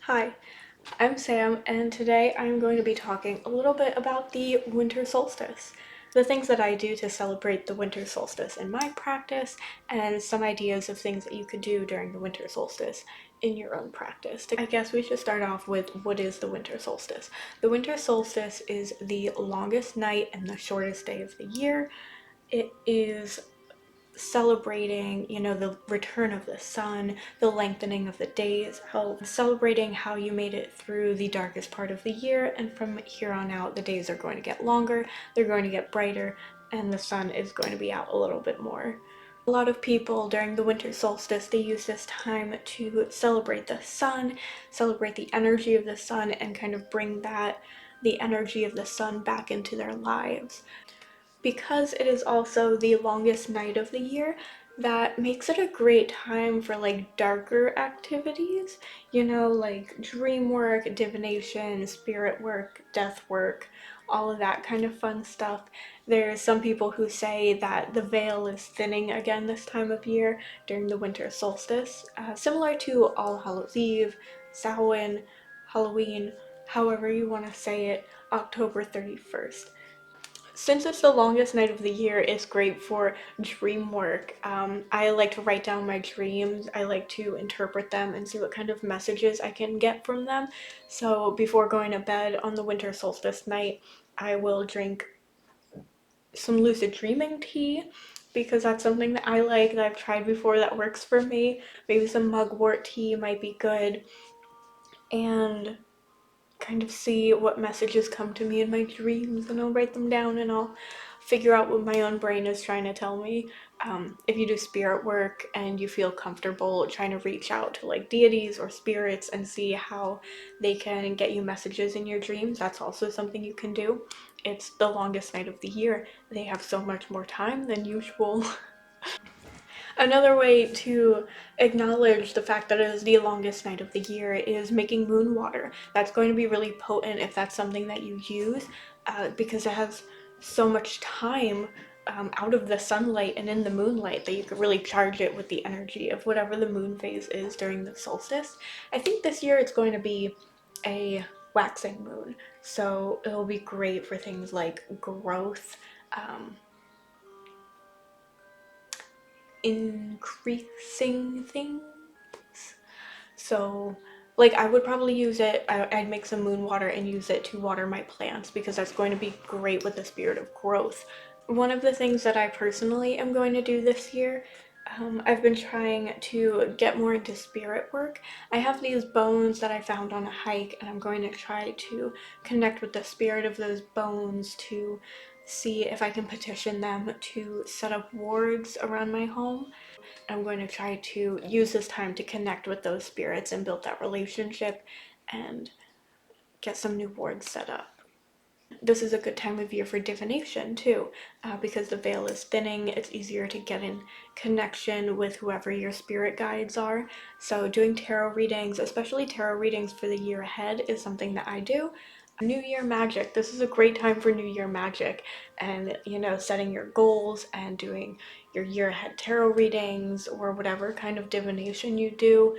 Hi, I'm Sam, and today I'm going to be talking a little bit about the winter solstice, the things that I do to celebrate the winter solstice in my practice, and some ideas of things that you could do during the winter solstice in your own practice. I guess we should start off with what is the winter solstice. The winter solstice is the longest night and the shortest day of the year. It is celebrating, the return of the sun, the lengthening of the days, how celebrating how you made it through the darkest part of the year, and from here on out the days are going to get longer, they're going to get brighter, and the sun is going to be out a little bit more. A lot of people during the winter solstice, they use this time to celebrate the sun, celebrate the energy of the sun, and kind of bring the energy of the sun back into their lives. Because it is also the longest night of the year, that makes it a great time for like darker activities, like dream work, divination, spirit work, death work, all of that kind of fun stuff. There's some people who say that the veil is thinning again this time of year during the winter solstice, similar to All Hallows Eve, Samhain, Halloween, however you want to say it, October 31st. Since it's the longest night of the year, it's great for dream work. I like to write down my dreams. I like to interpret them and see what kind of messages I can get from them. So before going to bed on the winter solstice night, I will drink some lucid dreaming tea because that's something that I like, that I've tried before, that works for me. Maybe some mugwort tea might be good. And kind of see what messages come to me in my dreams, and I'll write them down and I'll figure out what my own brain is trying to tell me. If you do spirit work and you feel comfortable trying to reach out to like deities or spirits and see how they can get you messages in your dreams, that's also something you can do. It's the longest night of the year. They have so much more time than usual. Another way to acknowledge the fact that it is the longest night of the year is making moon water. That's going to be really potent if that's something that you use, because it has so much time out of the sunlight and in the moonlight that you could really charge it with the energy of whatever the moon phase is during the solstice. I think this year it's going to be a waxing moon, so it'll be great for things like growth, increasing things. So, like, I would probably use it, I'd make some moon water and use it to water my plants because that's going to be great with the spirit of growth. One of the things that I personally am going to do this year, I've been trying to get more into spirit work. I have these bones that I found on a hike, and I'm going to try to connect with the spirit of those bones to see if I can petition them to set up wards around my home. I'm going to try to use this time to connect with those spirits and build that relationship and get some new wards set up. This is a good time of year for divination too, because the veil is thinning. It's easier to get in connection with whoever your spirit guides are. So doing tarot readings, especially tarot readings for the year ahead, is something that I do. New Year magic. This is a great time for New Year magic, and setting your goals and doing your year ahead tarot readings or whatever kind of divination you do.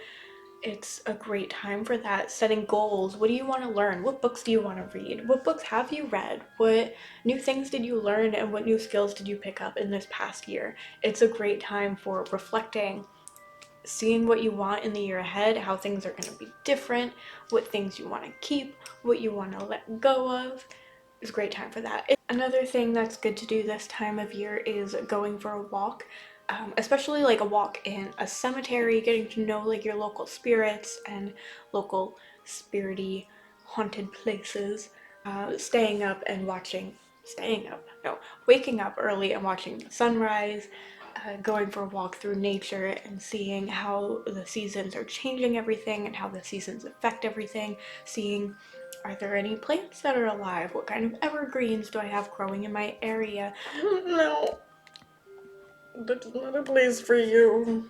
It's a great time for that. Setting goals. What do you want to learn? What books do you want to read? What books have you read? What new things did you learn, and what new skills did you pick up in this past year? It's a great time for reflecting, seeing what you want in the year ahead, how things are going to be different, what things you want to keep, what you want to let go of. It's a great time for that. Another thing that's good to do this time of year is going for a walk, especially like a walk in a cemetery, getting to know like your local spirits and local spirity haunted places, staying up and watching, staying up, no, waking up early and watching the sunrise, going for a walk through nature and seeing how the seasons are changing everything and how the seasons affect everything, seeing, are there any plants that are alive? What kind of evergreens do I have growing in my area? No, that's not a place for you.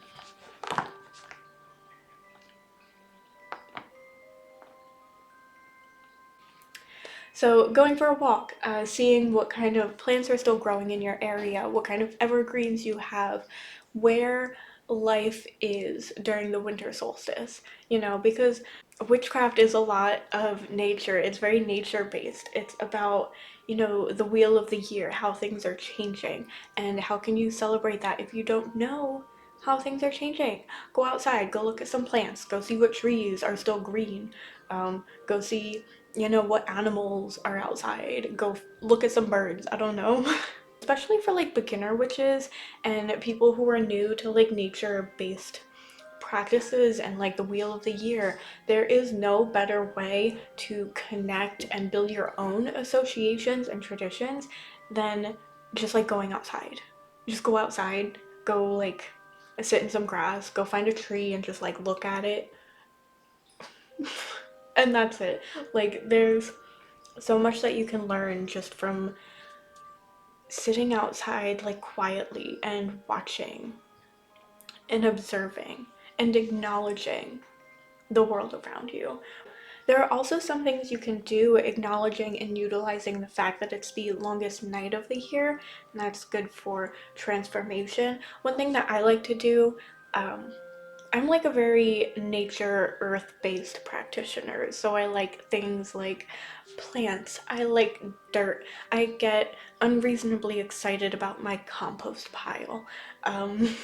So going for a walk, seeing what kind of plants are still growing in your area, what kind of evergreens you have, where life is during the winter solstice, because witchcraft is a lot of nature. It's very nature based. It's about, the wheel of the year, how things are changing, and how can you celebrate that if you don't know how things are changing? Go outside, go look at some plants, go see what trees are still green, go see, what animals are outside, go look at some birds. I don't know. Especially for like beginner witches and people who are new to like nature based practices and like the wheel of the year, there is no better way to connect and build your own associations and traditions than just like going outside. Just go outside, go like sit in some grass, go find a tree and just like look at it. And that's it. Like there's so much that you can learn just from sitting outside like quietly and watching and observing and acknowledging the world around you. There are also some things you can do acknowledging and utilizing the fact that it's the longest night of the year, and that's good for transformation. One thing that I like to do, I'm like a very nature earth based practitioner, so I like things like plants, I like dirt, I get unreasonably excited about my compost pile. Um,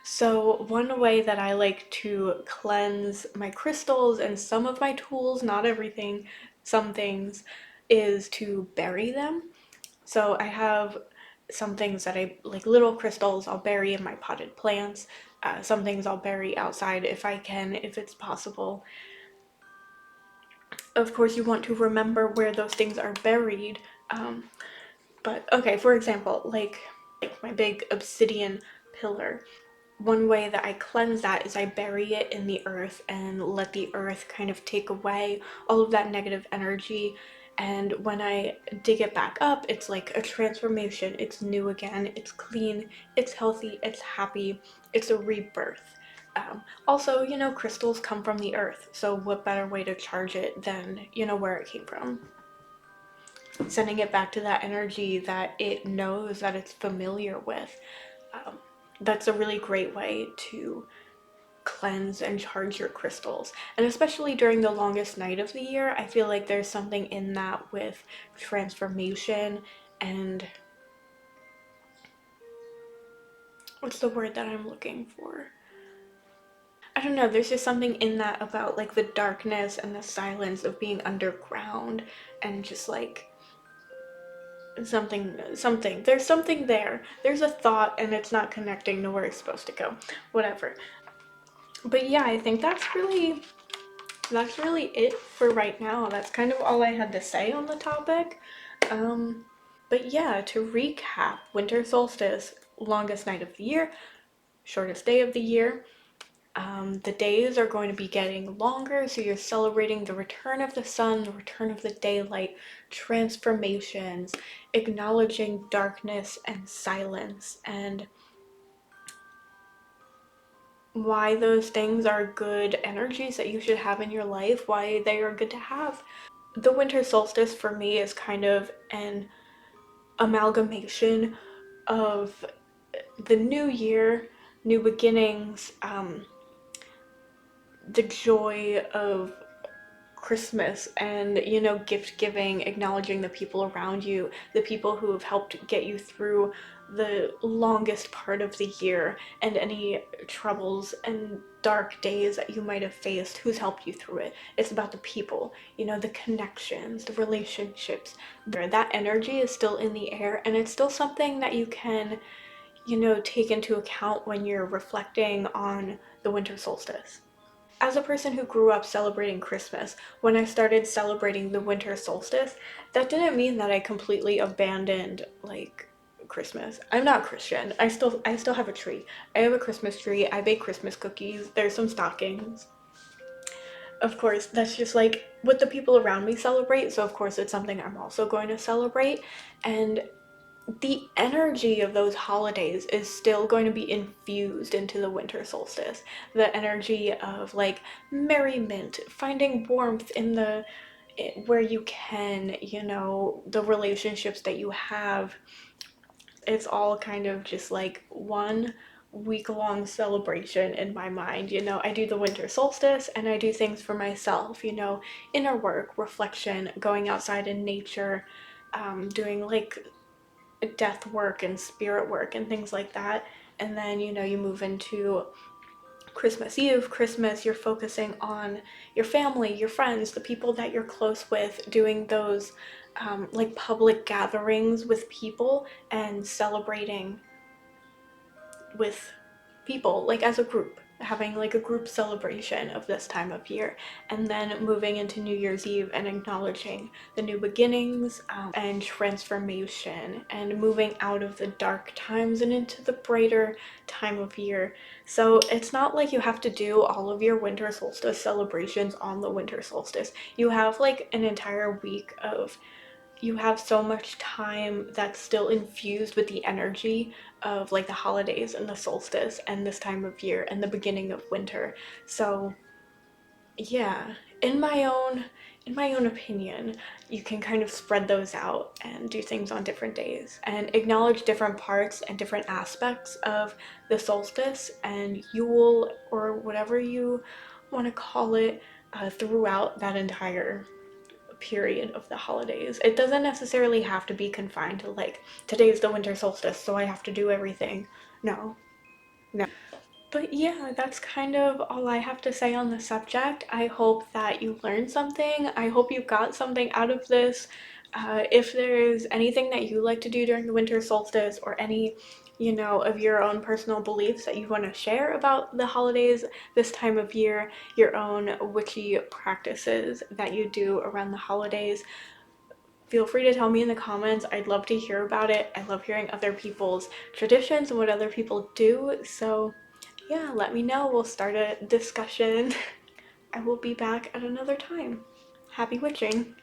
So one way that I like to cleanse my crystals and some of my tools, not everything, some things, is to bury them. So I have some things that I like little crystals I'll bury in my potted plants. Some things I'll bury outside if I can, if it's possible. Of course, you want to remember where those things are buried. Um, but okay, for example, like my big obsidian pillar. One way that I cleanse that is I bury it in the earth and let the earth kind of take away all of that negative energy. And when I dig it back up, it's like a transformation. It's new again, it's clean, it's healthy, it's happy, it's a rebirth. Also, crystals come from the earth, so what better way to charge it than, where it came from? Sending it back to that energy that it knows that it's familiar with. Um, that's a really great way to cleanse and charge your crystals. And especially during the longest night of the year, I feel like there's something in that with transformation and what's the word that I'm looking for? I don't know, there's just something in that about like the darkness and the silence of being underground and just like something there's something there, there's a thought and it's not connecting to where it's supposed to go, whatever. But yeah, I think that's really it for right now. That's kind of all I had to say on the topic. But yeah, to recap, winter solstice, longest night of the year, shortest day of the year. The days are going to be getting longer, so you're celebrating the return of the sun, the return of the daylight, transformations, acknowledging darkness and silence, and why those things are good energies that you should have in your life, why they are good to have. The winter solstice for me is kind of an amalgamation of the new year, new beginnings, the joy of Christmas and, gift giving, acknowledging the people around you, the people who have helped get you through the longest part of the year and any troubles and dark days that you might have faced, who's helped you through it. It's about the people, the connections, the relationships. That energy is still in the air and it's still something that you can, take into account when you're reflecting on the winter solstice. As a person who grew up celebrating Christmas, when I started celebrating the winter solstice, that didn't mean that I completely abandoned like Christmas. I'm not Christian. I still have a tree. I have a Christmas tree. I bake Christmas cookies. There's some stockings. Of course, that's just like what the people around me celebrate, so of course it's something I'm also going to celebrate. And the energy of those holidays is still going to be infused into the winter solstice. The energy of like merriment, finding warmth in the where you can, the relationships that you have. It's all kind of just like one week-long celebration in my mind. You know, I do the winter solstice and I do things for myself, you know, inner work, reflection, going outside in nature, doing like death work and spirit work and things like that. And then, you know, you move into Christmas Eve, Christmas, you're focusing on your family, your friends, the people that you're close with, doing those like public gatherings with people and celebrating with people, like as a group, having like a group celebration of this time of year, and then moving into New Year's Eve and acknowledging the new beginnings, and transformation and moving out of the dark times and into the brighter time of year. So it's not like you have to do all of your winter solstice celebrations on the winter solstice. You have like an entire week of, you have so much time that's still infused with the energy of like the holidays and the solstice and this time of year and the beginning of winter. So yeah, in my own opinion, you can kind of spread those out and do things on different days and acknowledge different parts and different aspects of the solstice and Yule or whatever you want to call it, throughout that entire period of the holidays. It doesn't necessarily have to be confined to like today's the winter solstice, so I have to do everything. No, no. But yeah, that's kind of all I have to say on the subject. I hope that you learned something. I hope you got something out of this. If there's anything that you like to do during the winter solstice or any, you know, of your own personal beliefs that you want to share about the holidays this time of year, your own witchy practices that you do around the holidays, feel free to tell me in the comments. I'd love to hear about it. I love hearing other people's traditions and what other people do. So yeah, let me know. We'll start a discussion. I will be back at another time. Happy witching!